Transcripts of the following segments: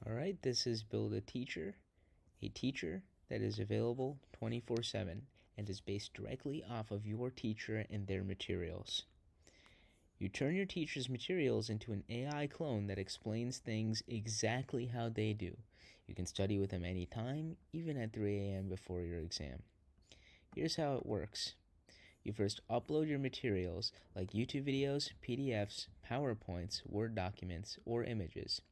All right, this is Build a Teacher that is available 24/7 and is based directly off of your teacher and their materials. You turn your teacher's materials into an AI clone that explains things exactly how they do. You can study with them anytime, even at 3 a.m. before your exam. Here's how it works. You first upload your materials like YouTube videos, PDFs, PowerPoints, Word documents, or images.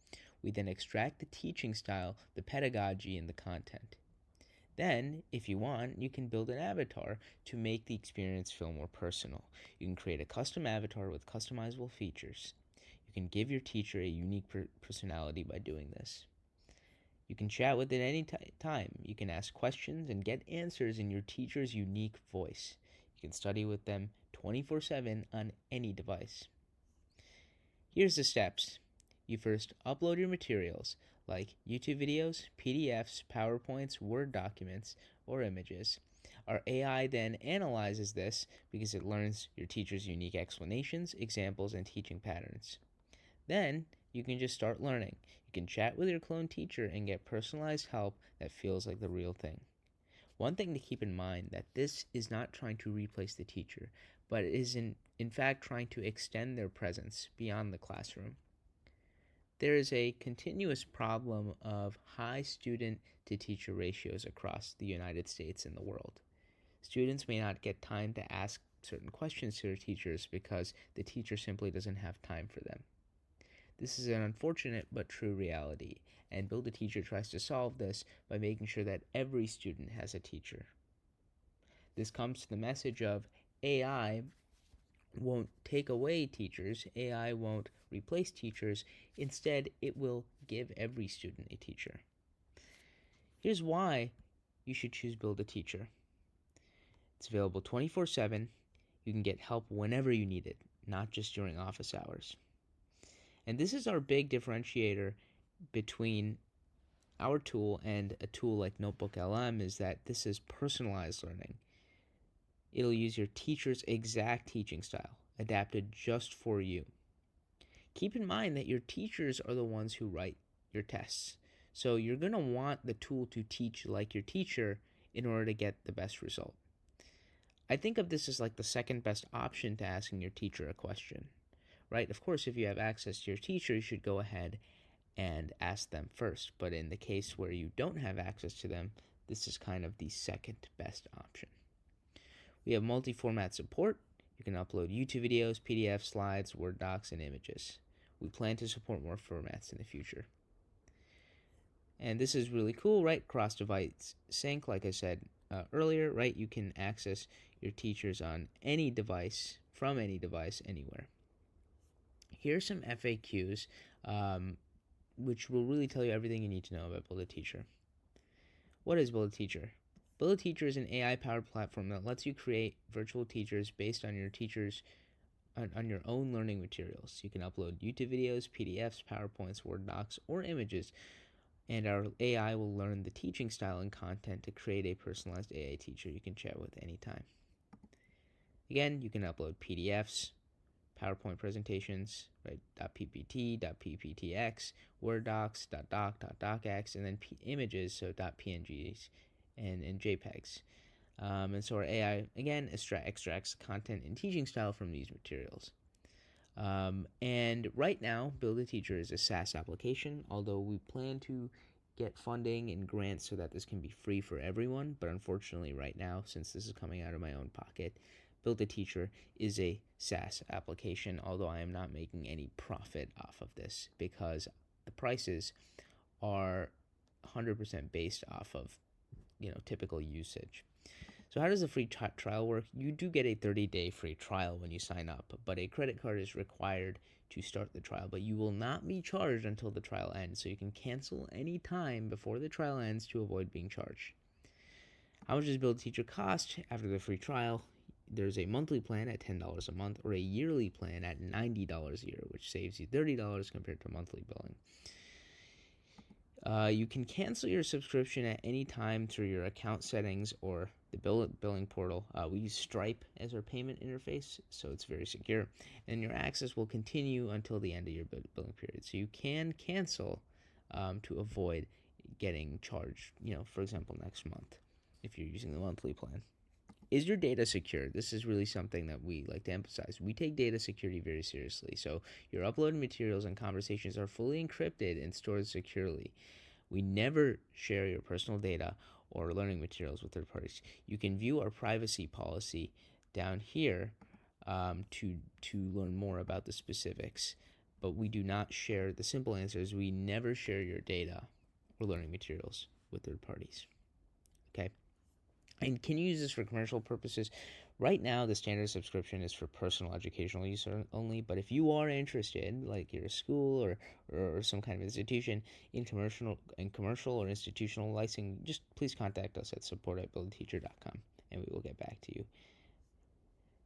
We then extract the teaching style, the pedagogy, and the content. Then, if you want, you can build an avatar to make the experience feel more personal. You can create a custom avatar with customizable features. You can give your teacher a unique personality by doing this. You can chat with it any time. You can ask questions and get answers in your teacher's unique voice. You can study with them 24/7 on any device. Here's the steps. You first upload your materials like YouTube videos, PDFs, PowerPoints, Word documents, or images. Our AI then analyzes this because it learns your teacher's unique explanations, examples, and teaching patterns. Then you can just start learning. You can chat with your clone teacher and get personalized help that feels like the real thing. One thing to keep in mind that this is not trying to replace the teacher, but it is in fact trying to extend their presence beyond the classroom. There is a continuous problem of high student to teacher ratios across the United States and the world. Students may not get time to ask certain questions to their teachers because the teacher simply doesn't have time for them. This is an unfortunate but true reality, and Build a Teacher tries to solve this by making sure that every student has a teacher. This comes to the message of AI won't take away teachers, AI won't replace teachers, instead it will give every student a teacher. Here's why you should choose Build a Teacher. It's available 24/7. You can get help whenever you need it, not just during office hours. And this is our big differentiator between our tool and a tool like NotebookLM is that this is personalized learning. It'll use your teacher's exact teaching style, adapted just for you. Keep in mind that your teachers are the ones who write your tests. So you're going to want the tool to teach like your teacher in order to get the best result. I think of this as like the second best option to asking your teacher a question, right? Of course, if you have access to your teacher, you should go ahead and ask them first. But in the case where you don't have access to them, this is kind of the second best option. We have multi-format support. You can upload YouTube videos, PDF slides, Word docs, and images. We plan to support more formats in the future. And this is really cool, right? Cross-device sync, like I said earlier, right? You can access your teachers on any device, from any device, anywhere. Here's some FAQs, which will really tell you everything you need to know about Build a Teacher. What is Build a Teacher? Build a Teacher is an AI-powered platform that lets you create virtual teachers based on your teachers on your own learning materials. You can upload YouTube videos, PDFs, PowerPoints, Word docs, or images, and our AI will learn the teaching style and content to create a personalized AI teacher you can chat with anytime. Again, you can upload PDFs, PowerPoint presentations, right? .ppt, .pptx, Word docs, .doc, .docx, and then images, so .pngs and JPEGs. And so our AI, again, extracts content and teaching style from these materials. And right now, Build a Teacher is a SaaS application, although we plan to get funding and grants so that this can be free for everyone. But unfortunately, right now, since this is coming out of my own pocket, Build a Teacher is a SaaS application, although I am not making any profit off of this because the prices are 100% based off of typical usage. So how does the free trial work? You do get a 30-day free trial when you sign up, but a credit card is required to start the trial, but you will not be charged until the trial ends, so you can cancel any time before the trial ends to avoid being charged. How much does Build a Teacher cost after the free trial? There's a monthly plan at $10 a month or a yearly plan at $90 a year, which saves you $30 compared to monthly billing. You can cancel your subscription at any time through your account settings or the billing portal. We use Stripe as our payment interface, so it's very secure. And your access will continue until the end of your billing period. So you can cancel to avoid getting charged, for example, next month if you're using the monthly plan. Is your data secure? This is really something that we like to emphasize. We take data security very seriously. So your uploaded materials and conversations are fully encrypted and stored securely. We never share your personal data or learning materials with third parties. You can view our privacy policy down here to learn more about the specifics. But we do not share, the simple answer is we never share your data or learning materials with third parties. Okay? And can you use this for commercial purposes? Right now, the standard subscription is for personal educational use only, but if you are interested, like you're a school or some kind of institution in commercial or institutional licensing, just please contact us at support@buildateacher.com and we will get back to you.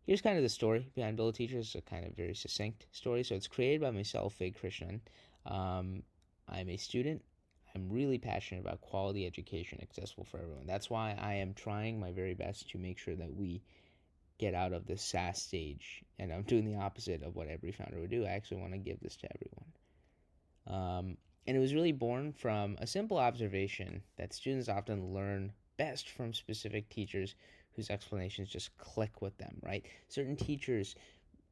Here's kind of the story behind Build a Teacher. It's a kind of very succinct story. So it's created by myself, Fig Krishnan. I'm a student. I'm really passionate about quality education accessible for everyone. That's why I am trying my very best to make sure that we get out of the SaaS stage. And I'm doing the opposite of what every founder would do. I actually want to give this to everyone. And it was really born from a simple observation that students often learn best from specific teachers whose explanations just click with them, right? Certain teachers,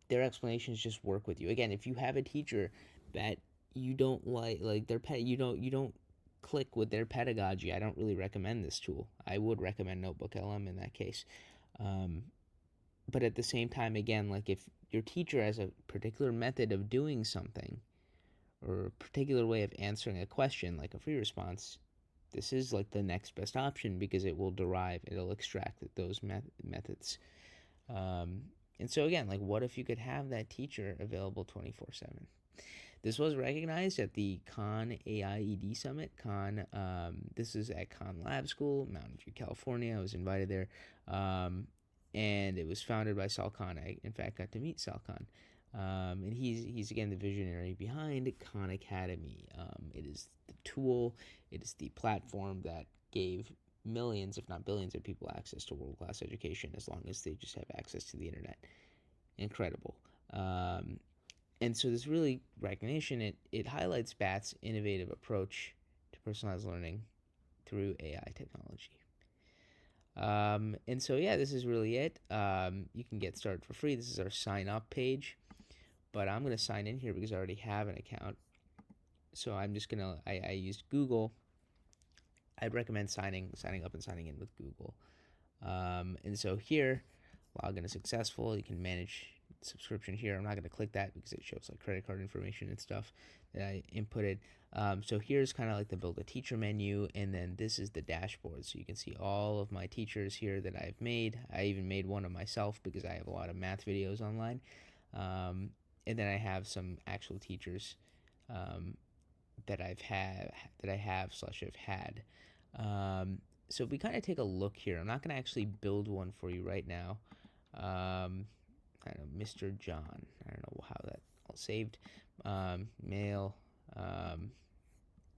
their explanations just work with you. Again, if you have a teacher that you don't like their you don't click with their pedagogy, I don't really recommend this tool. I would recommend NotebookLM in that case. But at the same time, again, like if your teacher has a particular method of doing something or a particular way of answering a question, like a free response, this is like the next best option because it'll extract those methods. And so again, like what if you could have that teacher available 24/7? This was recognized at the Khan AIED Summit. This is at Khan Lab School, Mountain View, California. I was invited there. And it was founded by Sal Khan. I, in fact, got to meet Sal Khan. And he's again the visionary behind Khan Academy. It is the tool, it is the platform that gave millions, if not billions, of people access to world-class education as long as they just have access to the internet. Incredible. And so this really recognition, it highlights BAT's innovative approach to personalized learning through AI technology. And so, yeah, this is really it. You can get started for free. This is our sign up page, but I'm going to sign in here because I already have an account. So I'm just going to, I used Google. I'd recommend signing up and signing in with Google. And so here, login is successful. You can manage subscription here. I'm not going to click that because it shows like credit card information and stuff that I inputted. So here's kind of like the Build a Teacher menu, and then this is the dashboard. So you can see all of my teachers here that I've made. I even made one of myself because I have a lot of math videos online. And then I have some actual teachers that I have had. So if we kind of take a look here, I'm not going to actually build one for you right now. I don't know, Mr. John. I don't know how that all saved. Male.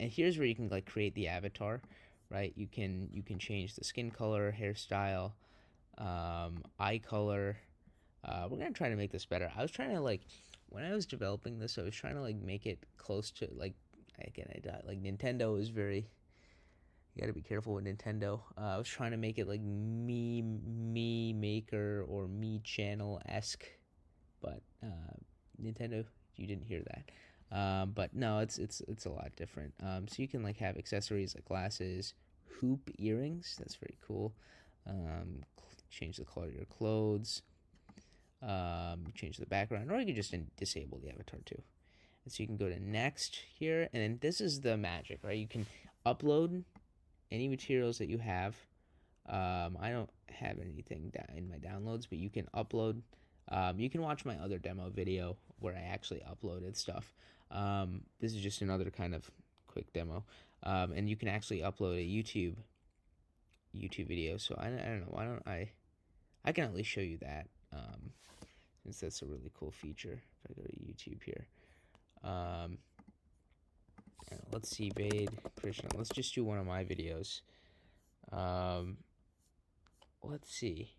And here's where you can like create the avatar, right? You can change the skin color, hairstyle, eye color. We're gonna try to make this better. I was trying to like when I was developing this, I was trying to like make it close to like like Nintendo is very. You gotta be careful with Nintendo. I was trying to make it like me maker or me channel esque, but Nintendo, you didn't hear that. But no, it's a lot different. So you can like have accessories like glasses, hoop earrings. That's very cool. Change the color of your clothes. Change the background, or you can just disable the avatar too. And so you can go to next here, and then this is the magic, right? You can upload any materials that you have. I don't have anything in my downloads, but you can upload. You can watch my other demo video where I actually uploaded stuff. This is just another kind of quick demo, and you can actually upload a YouTube video. So I don't know. Why don't I can at least show you that since that's a really cool feature. If I go to YouTube here. Let's see, Vade Krishna. Let's just do one of my videos. Let's see.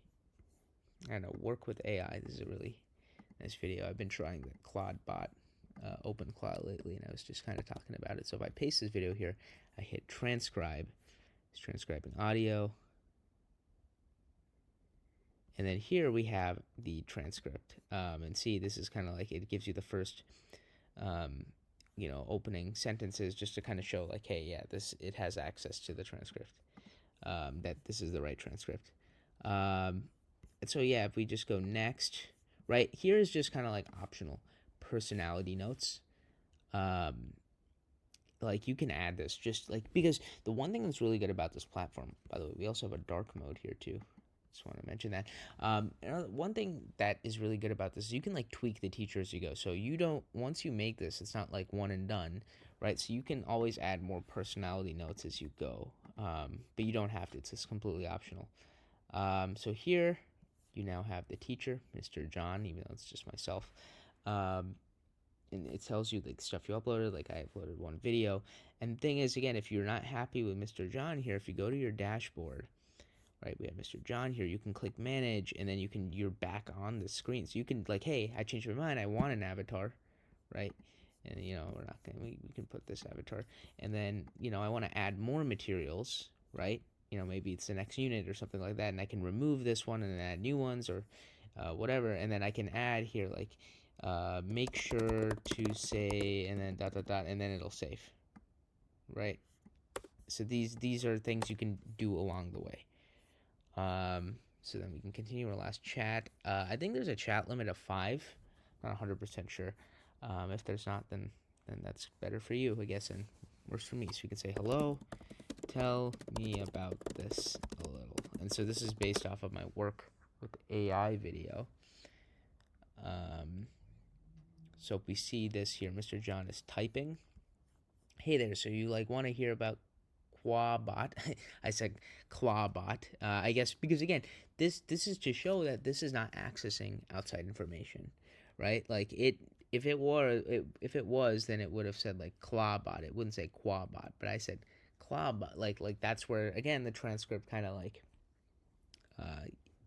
I don't know, work with AI. This is a really nice video. I've been trying the Claude bot OpenClaw lately, and I was just kind of talking about it. So if I paste this video here, I hit transcribe. It's transcribing audio. And then here we have the transcript. And see, this is kind of like, it gives you the first, opening sentences just to kind of show like, hey, yeah, it has access to the transcript, that this is the right transcript. And so, yeah, if we just go next, right, here is just kind of like optional personality notes. Like you can add this just like, because the one thing that's really good about this platform, by the way, we also have a dark mode here too. Just want to mention that. One thing that is really good about this is you can like tweak the teacher as you go. So you don't, once you make this, it's not like one and done, right? So you can always add more personality notes as you go, but you don't have to. It's just completely optional. So here you now have the teacher, Mr. John, even though it's just myself. And it tells you like stuff you uploaded, like I uploaded one video. And the thing is, again, if you're not happy with Mr. John here, if you go to your dashboard, right, we have Mr. John here, you can click manage, and then you're back on the screen. So you can like, hey, I changed my mind, I want an avatar, right? And we're not gonna, we can put this avatar, and then I want to add more materials, right? Maybe it's the next unit or something like that, and I can remove this one and add new ones, or whatever. And then I can add here like, make sure to say, and then dot dot dot, and then it'll save, right? So these are things you can do along the way. So then we can continue our last chat. I think there's a chat limit of 5. Not 100% sure. If there's not, then that's better for you, I guess, and worse for me. So we can say, hello, tell me about this a little. And so this is based off of my work with AI video. So if we see this here, Mr. John is typing. Hey there, so you like want to hear about Quabot? I said Clawbot. I guess because again, this is to show that this is not accessing outside information, right? Like if it was, then it would have said like Clawbot. It wouldn't say Quabot, but I said Clawbot. Like that's where again the transcript kind of like,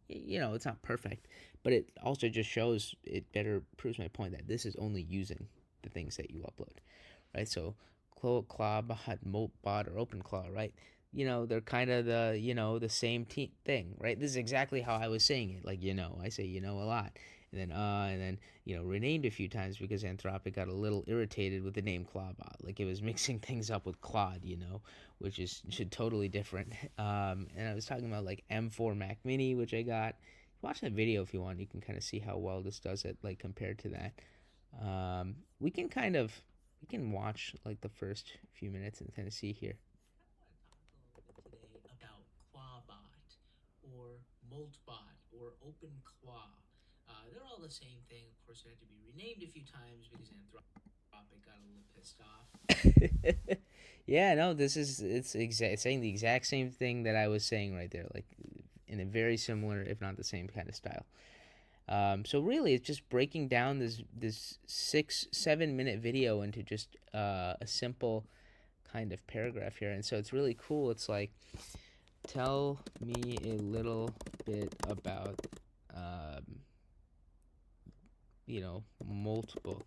it's not perfect, but it also just shows, it better proves my point that this is only using the things that you upload, right? So Clawbot, Moltbot, or OpenClaw, right? They're kind of the same thing, right? This is exactly how I was saying it. Like, I say, a lot. And then, renamed a few times because Anthropic got a little irritated with the name Clawbot. Like, it was mixing things up with Claude, which is totally different. And I was talking about, like, M4 Mac Mini, which I got. Watch that video if you want. You can kind of see how well this does it, like, compared to that. We can watch like the first few minutes and kind of see here. I want to talk a little bit today about Clawbot or Moltbot or OpenClaw. They're all the same thing. Of course, it had to be renamed a few times because Anthropic got a little pissed off. Yeah, no, it's saying the exact same thing that I was saying right there, like in a very similar, if not the same kind of style. So really, it's just breaking down this 6-7 minute video into just a simple kind of paragraph here, and so it's really cool. It's like, tell me a little bit about Moltbook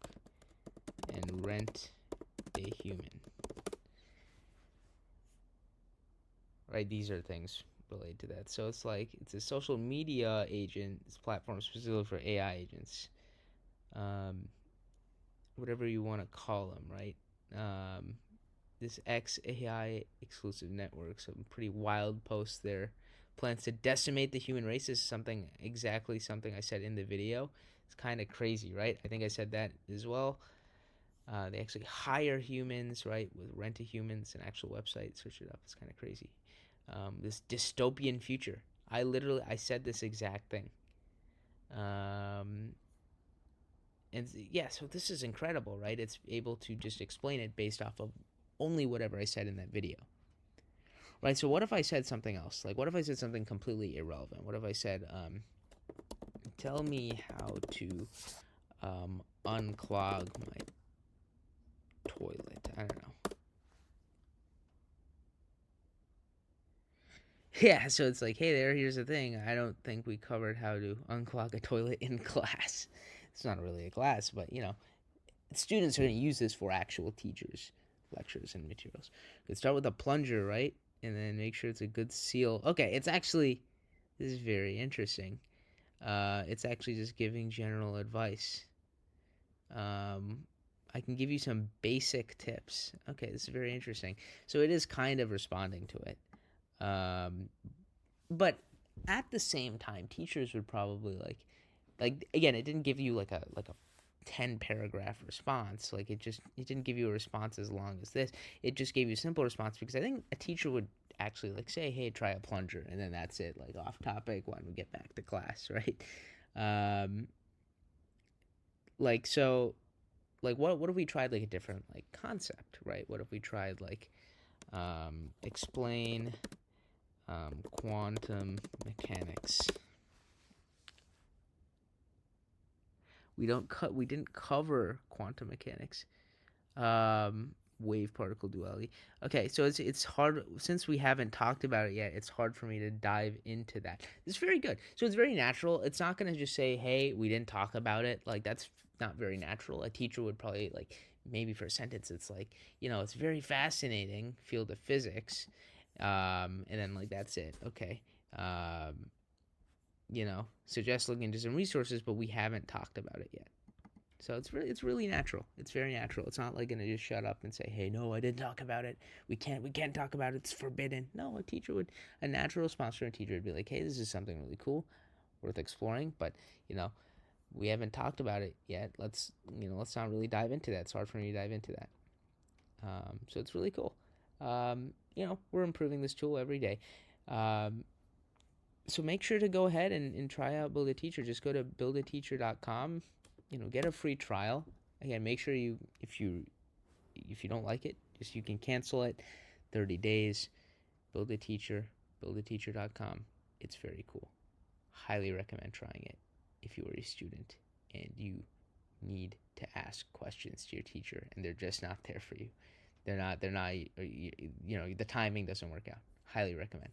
and Rent a Human. Right, these are things related to that. So it's like, it's a social media agent, it's a platform specifically for AI agents, whatever you want to call them, right? This XAI exclusive network, some pretty wild posts there. Plans to decimate the human race is exactly something I said in the video. It's kind of crazy, right? I think I said that as well. They actually hire humans, right, with Rent a Humans, an actual website. Search it up. It's kind of crazy. This dystopian future. I said this exact thing. And yeah, so this is incredible, right? It's able to just explain it based off of only whatever I said in that video. Right, so what if I said something else? Like, what if I said something completely irrelevant? What if I said, tell me how to unclog my toilet? I don't know. Yeah, so it's like, hey there, here's the thing. I don't think we covered how to unclog a toilet in class. It's not really a class, but students are going to use this for actual teachers, lectures, and materials. We start with a plunger, right? And then make sure it's a good seal. Okay, it's actually, this is very interesting. It's actually just giving general advice. I can give you some basic tips. Okay, this is very interesting. So it is kind of responding to it. But at the same time, teachers would probably like again, it didn't give you like a 10 paragraph response. Like it didn't give you a response as long as this. It just gave you a simple response because I think a teacher would actually like say, hey, try a plunger, and then that's it, like off topic when we get back to class, right? Um, like so like what if we tried like a different like concept, right? What if we tried like explain quantum mechanics. We didn't cover quantum mechanics. Wave particle duality. Okay, so it's hard since we haven't talked about it yet. It's hard for me to dive into that. It's very good. So it's very natural. It's not going to just say, "Hey, we didn't talk about it." Like that's not very natural. A teacher would probably like maybe for a sentence it's like, it's very fascinating field of physics. And then like that's it. Okay. Suggest looking into some resources, but we haven't talked about it yet. So it's really natural. It's very natural. It's not like gonna just shut up and say, "Hey, no, I didn't talk about it. We can't talk about it. It's forbidden." No, a natural response from a teacher would be like, "Hey, this is something really cool, worth exploring, but we haven't talked about it yet. Let's not really dive into that. It's hard for me to dive into that." So it's really cool. We're improving this tool every day. So make sure to go ahead and try out Build a Teacher. Just go to buildateacher.com. Get a free trial. Again, make sure if you don't like it, you can cancel it. 30 days. Build a Teacher. Buildateacher.com. It's very cool. Highly recommend trying it if you are a student and you need to ask questions to your teacher and they're just not there for you. They're not. The timing doesn't work out. Highly recommend.